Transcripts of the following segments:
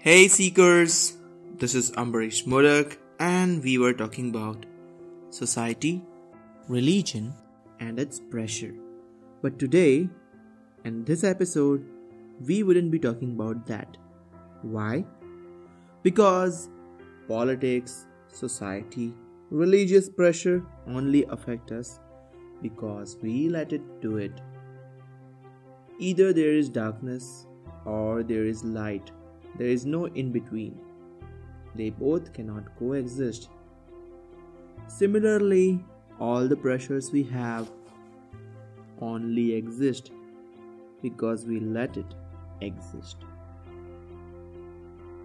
Hey Seekers, this is Ambareesh Modac and we were talking about society, religion and its pressure. But today, in this episode, we wouldn't be talking about that. Why? Because politics, society, religious pressure only affect us because we let it do it. Either there is darkness or there is light. There is no in between. They both cannot coexist. Similarly, all the pressures we have only exist because we let it exist.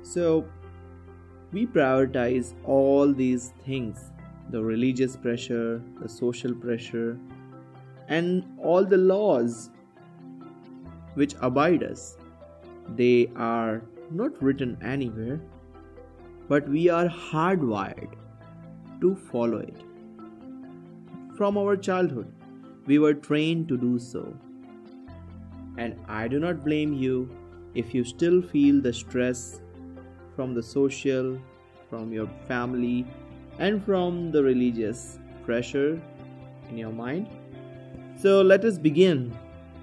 So, we prioritize all these things, the religious pressure, the social pressure, and all the laws which abide us. They are not written anywhere, but we are hardwired to follow it. From our childhood, we were trained to do so. And I do not blame you if you still feel the stress from the social, from your family, and from the religious pressure in your mind. So let us begin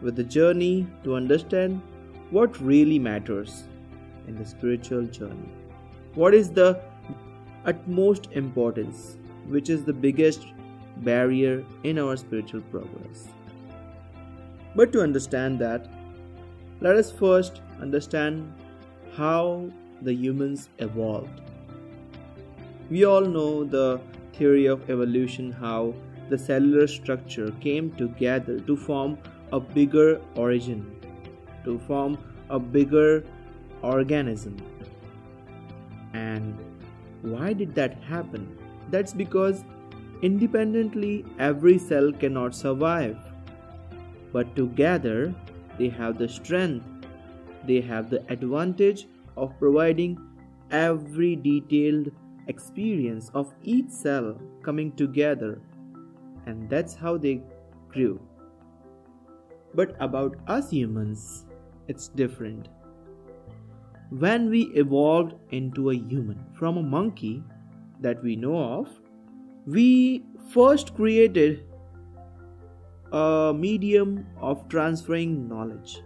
with the journey to understand what really matters in the spiritual journey. What is the utmost importance, which is the biggest barrier in our spiritual progress? But to understand that, let us first understand how the humans evolved. We all know the theory of evolution, how the cellular structure came together to form a bigger origin, to form a bigger organism. And why did that happen? That's because independently every cell cannot survive, but together they have the strength, they have the advantage of providing every detailed experience of each cell coming together, and that's how they grew. But about us humans, it's different. When we evolved into a human from a monkey that we know of, we first created a medium of transferring knowledge.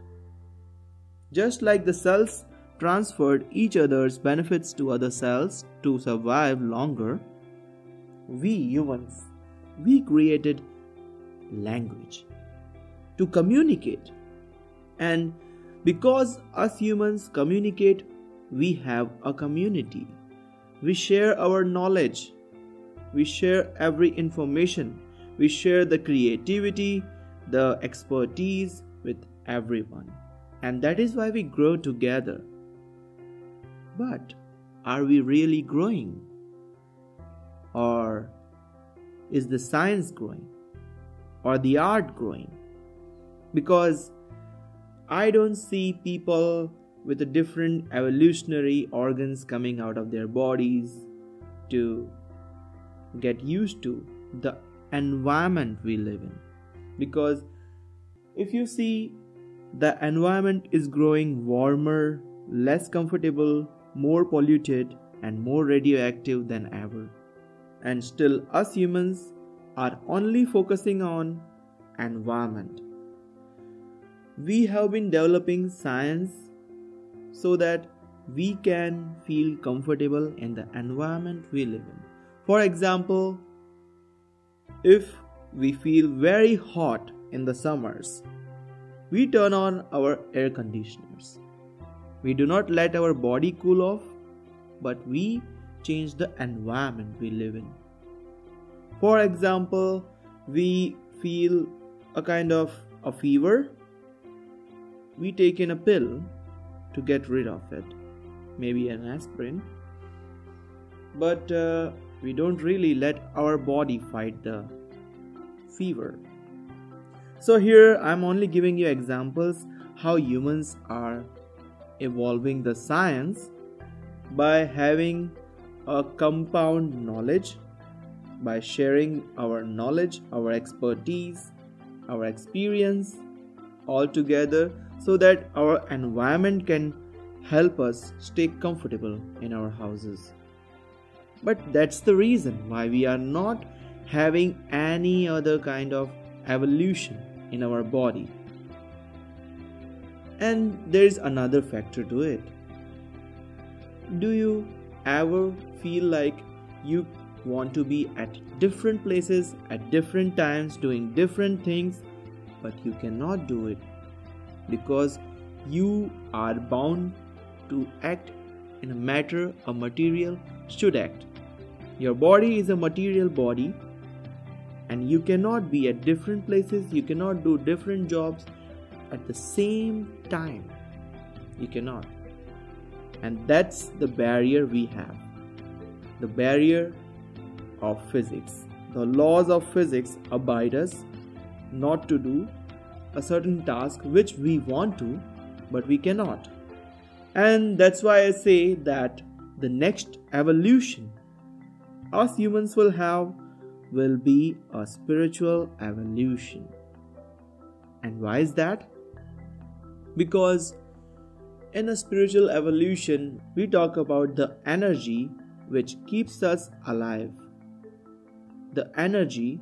Just like the cells transferred each other's benefits to other cells to survive longer, we humans, we created language to communicate. And because us humans communicate, we have a community. We share our knowledge. We share every information. We share the creativity, the expertise with everyone. And that is why we grow together. But are we really growing? Or is the science growing? Or the art growing? Because I don't see people with the different evolutionary organs coming out of their bodies to get used to the environment we live in. Because if you see, the environment is growing warmer, less comfortable, more polluted, and more radioactive than ever. And still us humans are only focusing on environment. We have been developing science so that we can feel comfortable in the environment we live in. For example, if we feel very hot in the summers, we turn on our air conditioners. We do not let our body cool off, but we change the environment we live in. For example, we feel a kind of a fever. We take in a pill to get rid of it, maybe an aspirin, but we don't really let our body fight the fever. So here I'm only giving you examples how humans are evolving the science by having a compound knowledge, by sharing our knowledge, our expertise, our experience all together, so that our environment can help us stay comfortable in our houses. But that's the reason why we are not having any other kind of evolution in our body. And there's another factor to it. Do you ever feel like you want to be at different places at different times doing different things, but you cannot do it because you are bound to act in a matter a material should act? Your body is a material body, and you cannot be at different places, you cannot do different jobs at the same time. You cannot. And that's the barrier we have. The barrier of physics. The laws of physics abide us not to do a certain task which we want to, but we cannot. And that's why I say that the next evolution us humans will have will be a spiritual evolution. And why is that? Because in a spiritual evolution, we talk about the energy which keeps us alive, the energy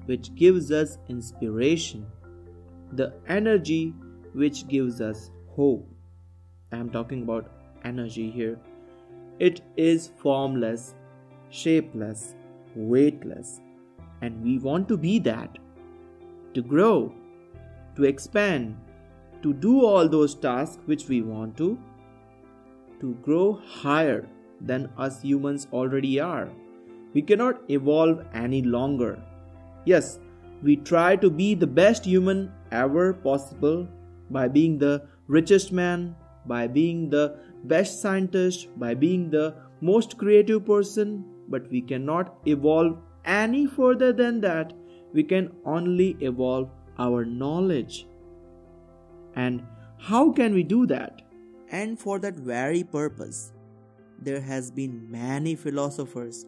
which gives us inspiration, the energy which gives us hope. I am talking about energy here. It is formless, shapeless, weightless, and we want to be that, to grow, to expand, to do all those tasks which we want to grow higher than us humans already are. We cannot evolve any longer. Yes, we try to be the best human ever possible by being the richest man, by being the best scientist, by being the most creative person, but we cannot evolve any further than that. We can only evolve our knowledge. And how can we do that? And for that very purpose, there has been many philosophers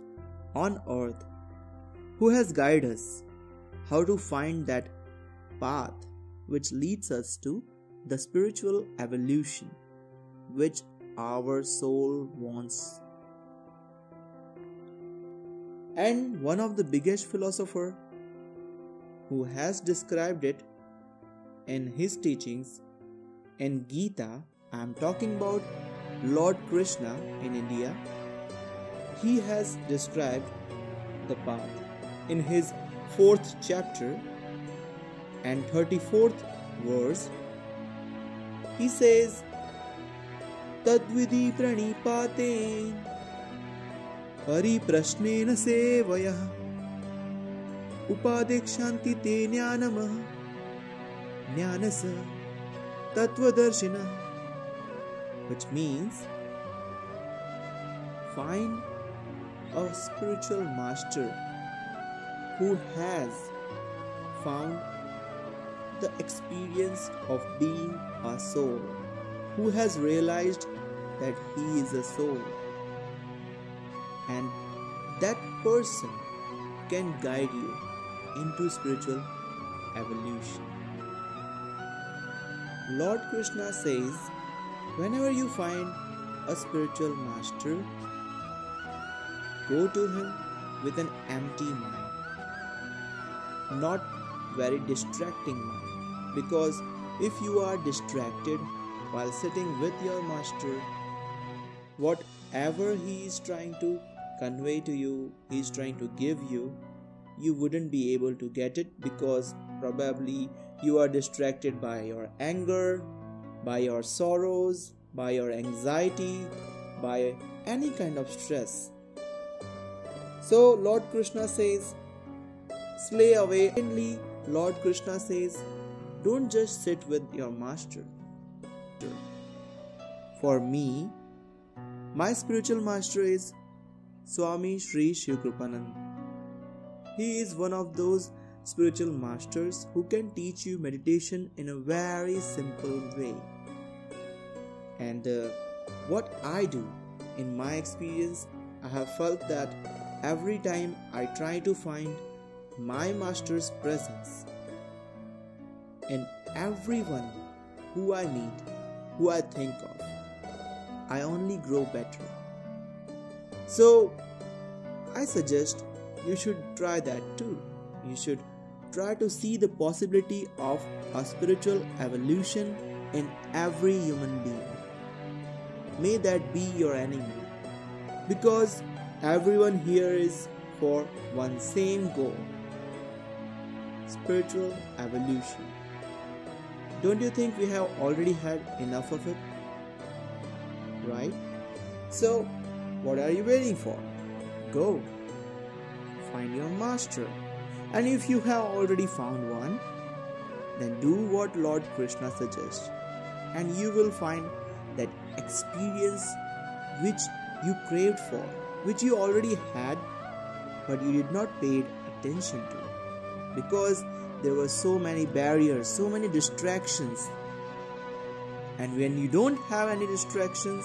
on earth who has guided us how to find that path which leads us to the spiritual evolution which our soul wants. And one of the biggest philosopher who has described it in his teachings in Gita, I am talking about Lord Krishna in India. He has described the path in his 4th chapter and 34th verse. He says, Tadvidi pranipaten Pariprashnena sevayah Upadekshanti te jnanamah Jnanasa Tattvadarshina, which means find a spiritual master who has found the experience of being a soul, who has realized that he is a soul, and that person can guide you into spiritual evolution. Lord Krishna says, whenever you find a spiritual master, go to him with an empty mind, not very distracting mind, because if you are distracted while sitting with your master, whatever he is trying to convey to you, he is trying to give you, you wouldn't be able to get it because probably you are distracted by your anger, by your sorrows, by your anxiety, by any kind of stress. So Lord Krishna says, slay away. Lord Krishna says, don't just sit with your master. For me, my spiritual master is Swami Sri Shiv Kripanand. He is one of those spiritual masters who can teach you meditation in a very simple way. And what I do, in my experience, I have felt that every time I try to find my master's presence in everyone who I meet, who I think of, I only grow better. So, I suggest you should try that too. You should try to see the possibility of a spiritual evolution in every human being. May that be your enemy. Because everyone here is for one same goal: spiritual evolution. Don't you think we have already had enough of it? Right? So, what are you waiting for? Go. Find your master. And if you have already found one, then do what Lord Krishna suggests. And you will find that experience which you craved for, which you already had, but you did not pay attention to. Because there were so many barriers, so many distractions. And when you don't have any distractions,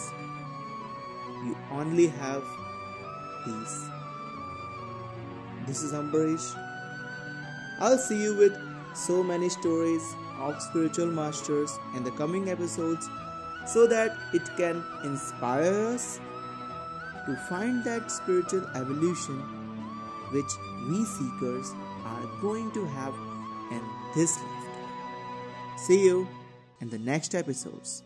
you only have peace. This is Ambareesh. I'll see you with so many stories of spiritual masters in the coming episodes so that it can inspire us to find that spiritual evolution which we seekers are going to have in this lifetime. See you in the next episodes.